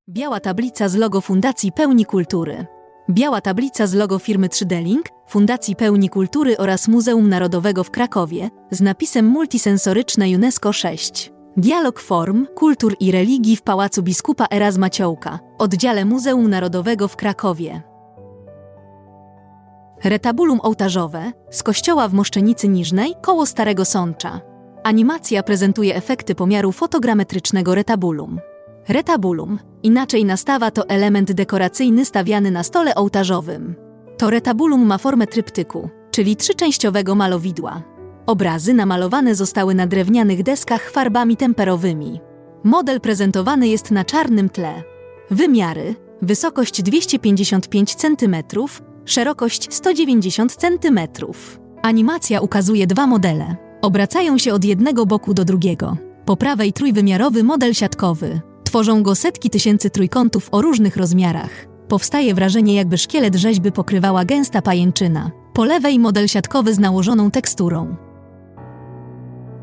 Biała tablica z logo Fundacji Pełni Kultury. Biała tablica z logo firmy 3D Link, Fundacji Pełni Kultury oraz Muzeum Narodowego w Krakowie z napisem multisensoryczne UNESCO 6. Dialog form, kultur i religii w Pałacu Biskupa Erazma Ciołka, oddziale Muzeum Narodowego w Krakowie. Retabulum ołtarzowe z kościoła w Moszczenicy Niżnej koło Starego Sącza. Animacja prezentuje efekty pomiaru fotogrametrycznego retabulum. Retabulum, inaczej nastawa, to element dekoracyjny stawiany na stole ołtarzowym. To retabulum ma formę tryptyku, czyli trzyczęściowego malowidła. Obrazy namalowane zostały na drewnianych deskach farbami temperowymi. Model prezentowany jest na czarnym tle. Wymiary: wysokość 255 cm, szerokość 190 cm. Animacja ukazuje dwa modele. Obracają się od jednego boku do drugiego. Po prawej trójwymiarowy model siatkowy. Tworzą go setki tysięcy trójkątów o różnych rozmiarach. Powstaje wrażenie, jakby szkielet rzeźby pokrywała gęsta pajęczyna. Po lewej model siatkowy z nałożoną teksturą.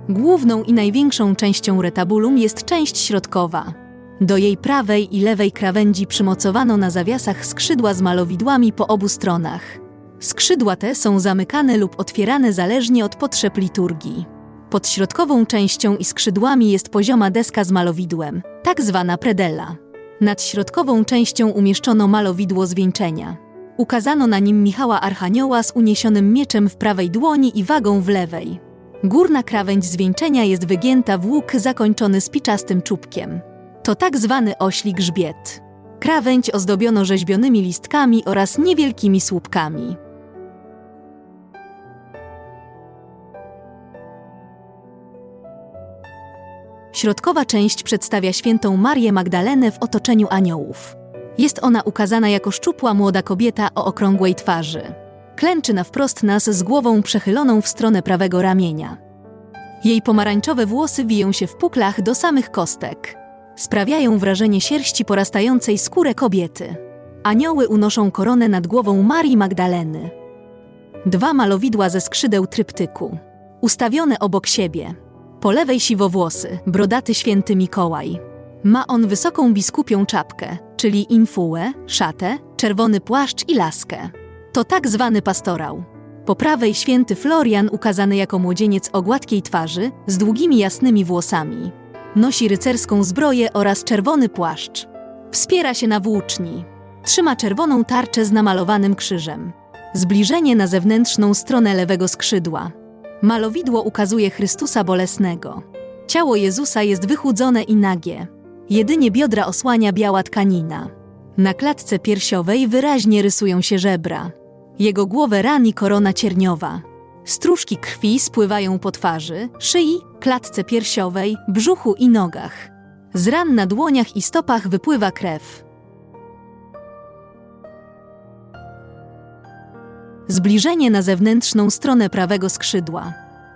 Główną i największą częścią retabulum jest część środkowa. Do jej prawej i lewej krawędzi przymocowano na zawiasach skrzydła z malowidłami po obu stronach. Skrzydła te są zamykane lub otwierane zależnie od potrzeb liturgii. Pod środkową częścią i skrzydłami jest pozioma deska z malowidłem, tak zwana predella. Nad środkową częścią umieszczono malowidło zwieńczenia. Ukazano na nim Michała Archanioła z uniesionym mieczem w prawej dłoni i wagą w lewej. Górna krawędź zwieńczenia jest wygięta w łuk zakończony spiczastym czubkiem. To tak zwany ośli grzbiet. Krawędź ozdobiono rzeźbionymi listkami oraz niewielkimi słupkami. Środkowa część przedstawia świętą Marię Magdalenę w otoczeniu aniołów. Jest ona ukazana jako szczupła młoda kobieta o okrągłej twarzy. Klęczy na wprost nas z głową przechyloną w stronę prawego ramienia. Jej pomarańczowe włosy wiją się w puklach do samych kostek. Sprawiają wrażenie sierści porastającej skórę kobiety. Anioły unoszą koronę nad głową Marii Magdaleny. Dwa malowidła ze skrzydeł tryptyku. Ustawione obok siebie. Po lewej siwowłosy, brodaty święty Mikołaj. Ma on wysoką biskupią czapkę, czyli infułę, szatę, czerwony płaszcz i laskę. To tak zwany pastorał. Po prawej święty Florian ukazany jako młodzieniec o gładkiej twarzy, z długimi jasnymi włosami. Nosi rycerską zbroję oraz czerwony płaszcz. Wspiera się na włóczni. Trzyma czerwoną tarczę z namalowanym krzyżem. Zbliżenie na zewnętrzną stronę lewego skrzydła. Malowidło ukazuje Chrystusa bolesnego. Ciało Jezusa jest wychudzone i nagie. Jedynie biodra osłania biała tkanina. Na klatce piersiowej wyraźnie rysują się żebra. Jego głowę rani korona cierniowa. Stróżki krwi spływają po twarzy, szyi, klatce piersiowej, brzuchu i nogach. Z ran na dłoniach i stopach wypływa krew. Zbliżenie na zewnętrzną stronę prawego skrzydła.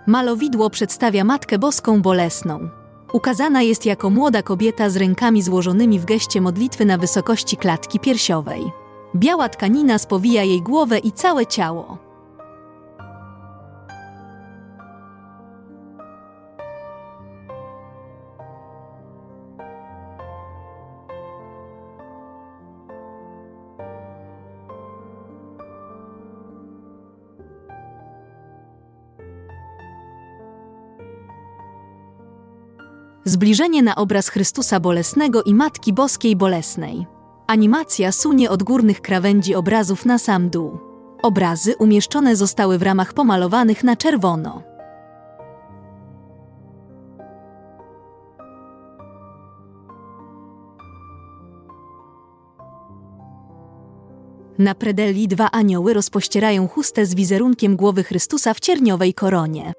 Malowidło przedstawia Matkę Boską Bolesną. Ukazana jest jako młoda kobieta z rękami złożonymi w geście modlitwy na wysokości klatki piersiowej. Biała tkanina spowija jej głowę i całe ciało. Zbliżenie na obraz Chrystusa Bolesnego i Matki Boskiej Bolesnej. Animacja sunie od górnych krawędzi obrazów na sam dół. Obrazy umieszczone zostały w ramach pomalowanych na czerwono. Na predelli dwa anioły rozpościerają chustę z wizerunkiem głowy Chrystusa w cierniowej koronie.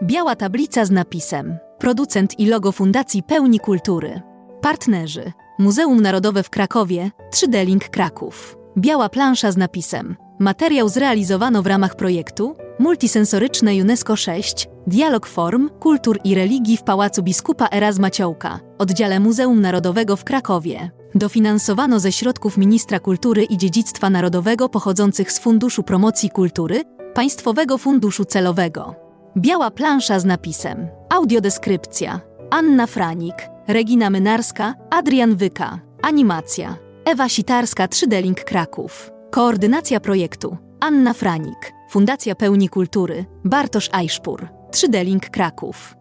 Biała tablica z napisem. Producent i logo Fundacji Pełni Kultury. Partnerzy: Muzeum Narodowe w Krakowie, 3D Link Kraków. Biała plansza z napisem. Materiał zrealizowano w ramach projektu Multisensoryczne UNESCO 6, Dialog Form, Kultur i Religii w Pałacu Biskupa Erazma Ciołka, oddziale Muzeum Narodowego w Krakowie. Dofinansowano ze środków Ministra Kultury i Dziedzictwa Narodowego pochodzących z Funduszu Promocji Kultury, Państwowego Funduszu Celowego. Biała plansza z napisem. Audiodeskrypcja. Anna Franik, Regina Mynarska, Adrian Wyka. Animacja. Ewa Sitarska 3D Link Kraków. Koordynacja projektu. Anna Franik. Fundacja Pełni Kultury. Bartosz Ajszpur. 3D Link Kraków.